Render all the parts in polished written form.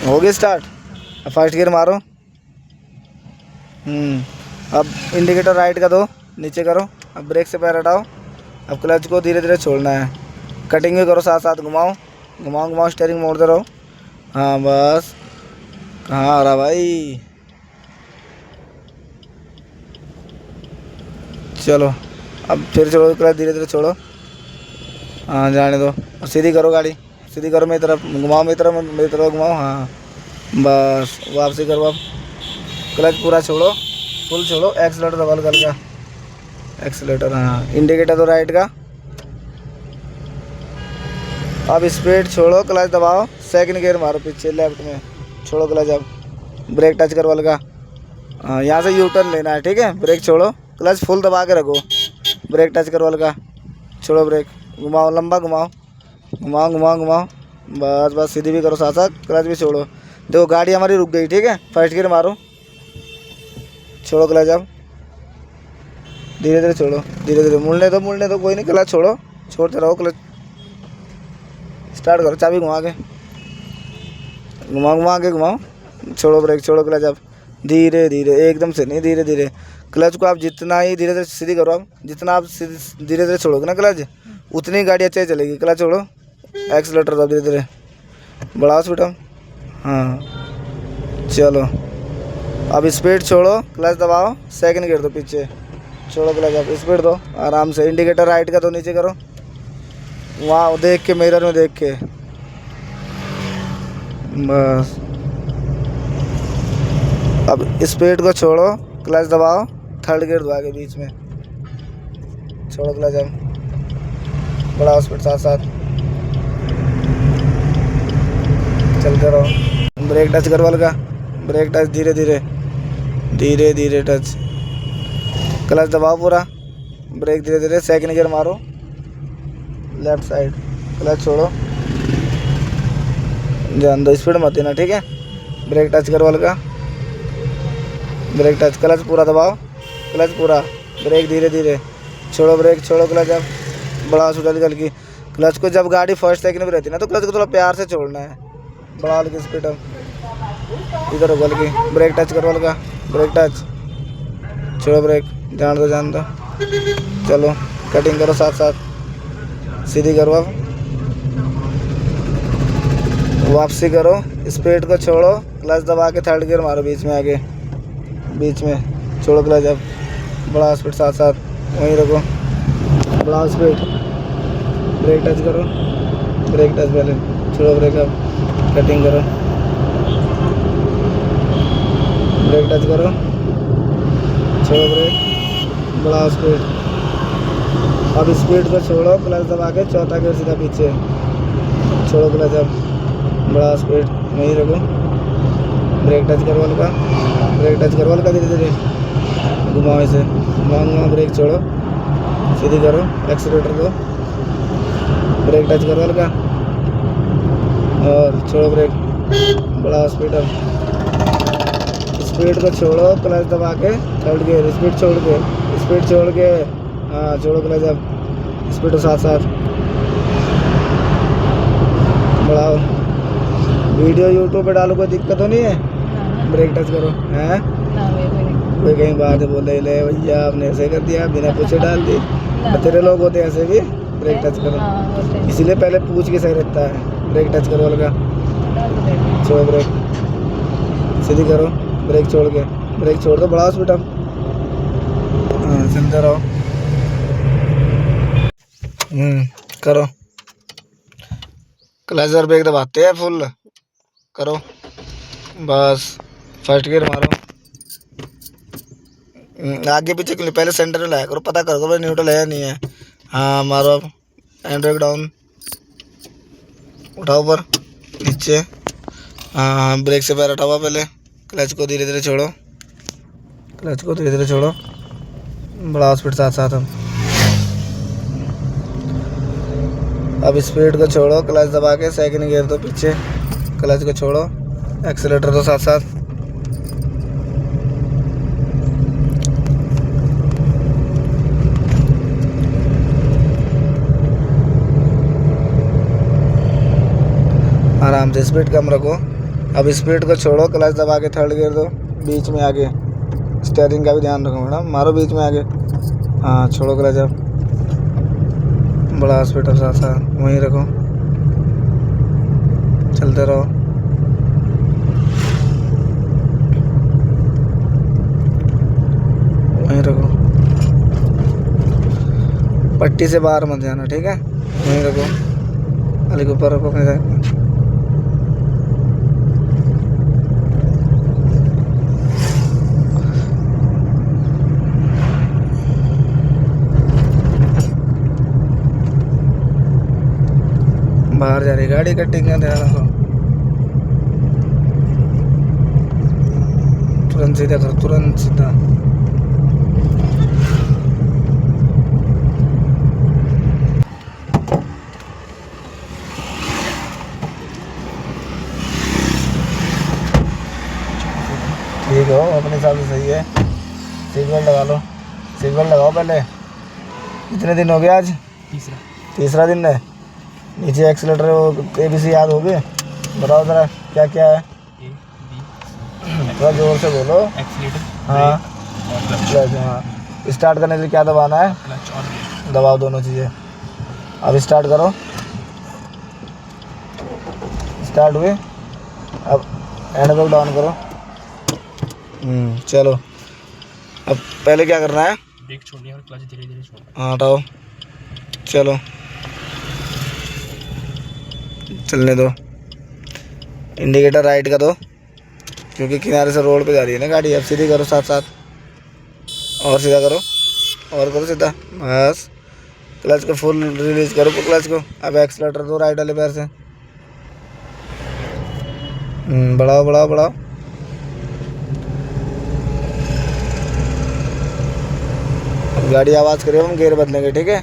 हो गई स्टार्ट। अब फर्स्ट गियर मारो। अब इंडिकेटर राइट का दो, नीचे करो। अब ब्रेक से पैर हटाओ। अब क्लच को धीरे धीरे छोड़ना है। कटिंग भी करो, साथ साथ घुमाओ घुमाओ घुमाओ, स्टीयरिंग मोड़ते रहो। हाँ बस, कहाँ आ रहा भाई। चलो अब फिर छोड़ो क्लच, धीरे धीरे छोड़ो। हाँ जाने दो। अब सीधी करो गाड़ी, सीधी करो मेरी तरफ, घुमाओ मेरी तरफ घुमाओ। हाँ बस, वापसी करो। अब क्लच पूरा छोड़ो, फुल छोड़ो, एक्सीलेटर दबा लो का, एक्सीलेटर। हाँ इंडिकेटर दो राइट का। अब स्पीड छोड़ो, क्लच दबाओ, सेकंड गियर मारो पीछे लेफ्ट में, छोड़ो क्लच। अब ब्रेक टच करो हल्का। हाँ यहाँ से यू टर्न लेना है, ठीक है। ब्रेक छोड़ो, क्लच फुल दबा के रखो, ब्रेक टच करो हल्का, छोड़ो ब्रेक, घुमाओ लंबा घुमाओ घुमाओ घुमाओ घुमाओ। बस बस, सीधी भी करो साथ साथ, क्लच भी छोड़ो। देखो गाड़ी हमारी रुक गई, ठीक है। फर्स्ट गियर मारो, छोड़ो क्लच। अब धीरे धीरे छोड़ो, धीरे धीरे मुड़ने दो, कोई नहीं, क्लच छोड़ो, छोड़ते रहो क्लच। स्टार्ट करो, चाबी घुमा के घुमाओ, छोड़ो ब्रेक, छोड़ो क्लच। अब धीरे धीरे, एकदम से नहीं, धीरे धीरे। क्लच को आप जितना ही धीरे धीरे सीधी करो, आप जितना आप धीरे धीरे छोड़ोगे ना क्लच, उतनी गाड़ी अच्छे से चलेगी। क्लच छोड़ो, एक्सीलेटर दो, धीरे धीरे बढ़ाओ स्पीड। अब हाँ चलो, अब स्पीड छोड़ो, क्लच दबाओ, सेकंड गियर दो पीछे, छोड़ो क्लच। अब स्पीड दो आराम से, इंडिकेटर राइट का दो, नीचे करो, वहाँ देख के, मिरर में देख के, बस। अब स्पीड को छोड़ो, क्लच दबाओ, थर्ड गियर दो आगे बीच में, छोड़ो क्लच। अब बढ़ाओ स्पीड साथ साथ, चलते रहो। ब्रेक टच करो हल्का, ब्रेक टच, धीरे धीरे धीरे धीरे टच, क्लच दबाओ पूरा, ब्रेक धीरे धीरे, सेकंड गियर मारो लेफ्ट साइड, क्लच छोड़ो, जान दो, स्पीड मत देना, ठीक है। ब्रेक टच करो हल्का, ब्रेक टच, क्लच पूरा दबाओ, क्लच पूरा, ब्रेक धीरे धीरे, छोड़ो ब्रेक, छोड़ो क्लच। अब बढ़ाओ स्पीड हल्की। क्लच को जब गाड़ी फर्स्ट सेकंड में रहती है ना, तो क्लच को थोड़ा प्यार से छोड़ना है, बढ़ाओ हल्की स्पीड। अब इधर हो हल्की, ब्रेक टच करो हल्का, ब्रेक टच, छोड़ो ब्रेक, जान दो। चलो कटिंग करो साथ साथ, सीधी करो। अब वापसी करो, स्पीड को छोड़ो, क्लच दबा के थर्ड गियर मारो बीच में आगे, बीच में छोड़ो क्लच। अब बढ़ाओ स्पीड साथ साथ, वहीं रखो, बढ़ाओ स्पीड, ब्रेक टच करो, ब्रेक टच पहले, छोड़ो ब्रेक। अब कटिंग करो, ब्रेक टच करो, छोड़ो ब्रेक, बढ़ाओ स्पीड। अब स्पीड को छोड़ो, क्लच दबा के चौथा गियर सीधा पीछे, छोड़ो क्लच। अब बढ़ाओ स्पीड, वहीं रखो, ब्रेक टच करो हल्का, ब्रेक टच करो हल्का, धीरे धीरे घुमाओ इसे, घुमाओ, ब्रेक छोड़ो, सीधी करो, एक्सीलेटर दो, ब्रेक टच करो हल्का और छोड़ो ब्रेक, बढ़ाओ स्पीड। अब स्पीड को छोड़ो, क्लच दबा के थर्ड गियर, स्पीड छोड़ के हाँ छोड़ो क्लच। अब स्पीड को साथ साथ बढ़ाओ। वीडियो यूट्यूब पे डालो, कोई दिक्कत तो नहीं है। ब्रेक टच करो, हैं कोई कहीं बात है बोले ले भैया आपने ऐसे कर दिया, बिना पूछे डाल दी, तेरे लोग होते हैं ऐसे भी। ब्रेक टच करो, इसीलिए पहले पूछ के सही रहता है। ब्रेक टच करो हल्का, छोड़ो ब्रेक, सीधी करो, ब्रेक छोड़ के, ब्रेक छोड़ दो, बढ़ाओ स्पीड। अब हाँ चलते रहो, करो, क्लच और ब्रेक दबाते हैं फुल करो, बस। फर्स्ट गियर मारो, आगे पीछे के लिए पहले सेंटर में लाया करो, पता करो भाई न्यूट्रल है या नहीं है। हाँ मारो। अब हैंड ब्रेक डाउन, उठाओ ऊपर नीचे, हाँ ब्रेक से पैर हटाओ पहले, क्लच को धीरे धीरे छोड़ो, क्लच को धीरे धीरे छोड़ो, बढ़ाओ स्पीड साथ साथ। अब स्पीड को छोड़ो, क्लच दबा के सेकंड गियर दो पीछे, क्लच को छोड़ो, एक्सीलेटर दो साथ साथ। आराम से, स्पीड कम रखो, अब स्पीड को छोड़ो, क्लच दबा के थर्ड गियर दो, बीच में आगे। स्टीयरिंग का भी ध्यान रखो मैडम, मारो बीच में आगे। हाँ छोड़ो क्लच अब, बड़ा स्पीड अब साथ वहीं रखो, चलते रहो। वहीं रखो, पट्टी से बाहर मत जाना, ठीक है? वहीं रखो, अली के ऊपर रखो अपने साइड। बाहर जा रही गाड़ी, कटिंग का ध्यान रखो। तुरंत सीधा करो, तुरंत सीधा। ठीक हो, अपने हिसाब से सही है। सीट बेल्ट लगा लो, सीट बेल्ट लगाओ पहले। कितने दिन हो गए आज? तीसरा दिन है। नीचे एक्सीलेटर ABC याद हो गए? बताओ ज़रा क्या क्या है। थोड़ा जोर से बोलो। एक्सीलेटर, हाँ, क्लच। हाँ, स्टार्ट करने के लिए क्या दबाना है? क्लच और ब्रेक। दबाओ दोनों चीज़ें। अब स्टार्ट करो। स्टार्ट हुए, अब हैंड ब्रेक डाउन करो। चलो, अब पहले क्या करना है? ब्रेक छोड़नी है और क्लच धीरे धीरे छोड़ना है। हाँ हटाओ, चलो चलने दो। इंडिकेटर राइट का दो, क्योंकि किनारे से रोड पे जा रही है ना गाड़ी। अब सीधी करो साथ साथ, और सीधा करो, और करो सीधा, बस। क्लच को फुल रिलीज करो क्लच को। अब एक्सीलेटर दो राइट वाले पैर से। बढ़ाओ बढ़ाओ बढ़ाओ। अब गाड़ी आवाज़ करे, हम गियर बदलेंगे, ठीक है?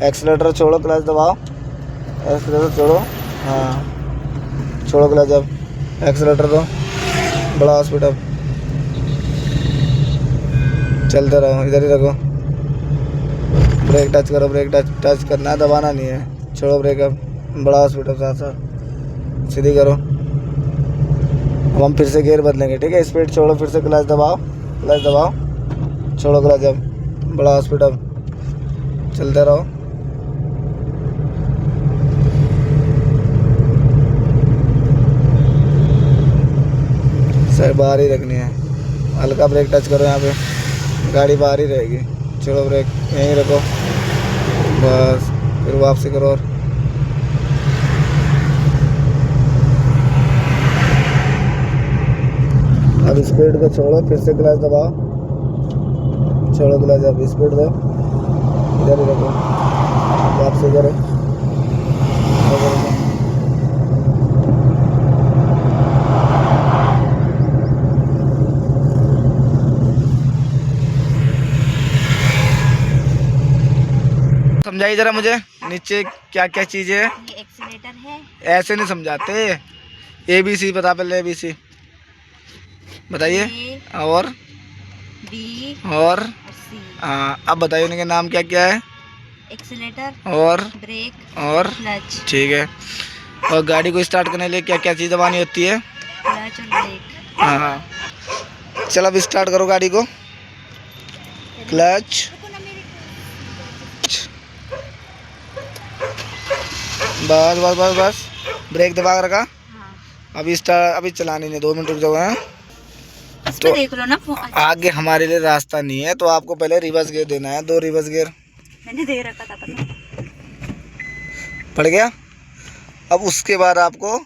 एक्सीलेटर छोड़ो, क्लच दबाओ। एक्सीलेटर छोड़ो, हाँ छोड़ो क्लच। अब एक्सीलेटर दो, बड़ा स्पीड। अब चलते रहो, इधर ही रखो। ब्रेक टच करो, ब्रेक टच करना है, दबाना नहीं है। छोड़ो ब्रेक, अब बड़ा स्पीड। अब साथ साथ सीधी करो। अब हम फिर से गियर बदलेंगे, ठीक है? स्पीड छोड़ो, फिर से क्लच दबाओ, क्लच दबाओ, छोड़ो क्लच। अब बड़ा स्पीड। अब चलते रहो। सर बाहर ही रखनी है, हल्का ब्रेक टच करो यहाँ पे, गाड़ी बाहर ही रहेगी। छोड़ो ब्रेक, यहीं रखो, बस। फिर वापसी करो। और अब स्पीड को छोड़ो, फिर से क्लच दबाओ, छोड़ो क्लच। अब स्पीड दो, इधर ही रखो, वापसी करो। समझाइए जरा मुझे, नीचे क्या क्या चीज़ें है? ये एक्सीलेटर है। ऐसे नहीं समझाते, ABC बता पहले। ABC बताइए। और B और C। अब बताइए उनके नाम क्या क्या है? एक्सीलेटर और ब्रेक और क्लच। ठीक है। और गाड़ी को स्टार्ट करने के लिए क्या क्या चीज़ दबानी होती है? क्लच और ब्रेक। हाँ, चलो अब स्टार्ट करो गाड़ी को। क्लच, बस बस बस बस। ब्रेक दबा के रखा। हाँ। अभी चलानी नहीं, 2 मिनट रुक जाओ। हैं तो देख लो ना आगे हमारे लिए रास्ता नहीं है, तो आपको पहले रिवर्स गियर देना है। 2 रिवर्स गियर मैंने दे रखा था, पता पड़ गया। अब उसके बाद आपको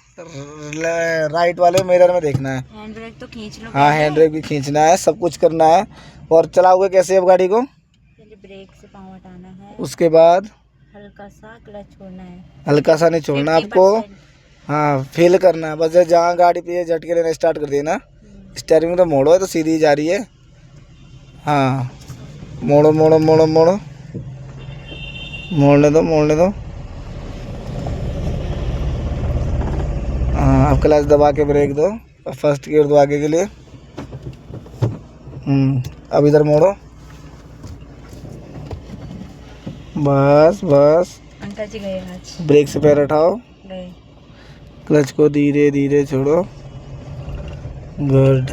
राइट वाले मिरर में देखना है। हैंड ब्रेक तो खींच लो। हाँ, हैंड ब्रेक भी खींचना है, सब कुछ करना है। और चलाओगे कैसे अब गाड़ी को? पहले ब्रेक से पाँव हटाना है, उसके बाद हल्का सा क्लच छोड़ना है। हल्का सा नहीं छोड़ना आपको, हाँ फील करना है बस। जहाँ गाड़ी पे झटके लेना स्टार्ट कर देना। स्टीयरिंग तो मोड़ो है, तो सीधी जा रही है। हाँ, मोड़ो मोड़ो मोड़ो मोड़ो, मोड़ने दो मोड़ने दो। हाँ, अब क्लच दबा के ब्रेक दो, फर्स्ट गियर दो आगे के लिए। अब इधर मोड़ो, बस बस। अंकल जी गए आज। ब्रेक से पैर उठाओ, गए। क्लच को धीरे धीरे छोड़ो। गुड।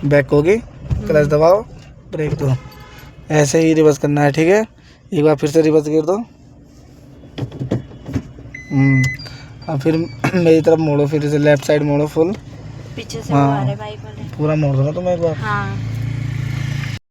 बैक होगी, क्लच दबाओ, ब्रेक दो। ऐसे ही रिवर्स करना है, ठीक है। एक बार फिर से रिवर्स गिर दो। अब फिर मेरी तरफ मोड़ो, फिर से लेफ्ट साइड मोड़ो फुल। पीछे से वो हाँ। आ रहे बाइक वाले। पूरा मोड़ दो ना तुम एक बार। हाँ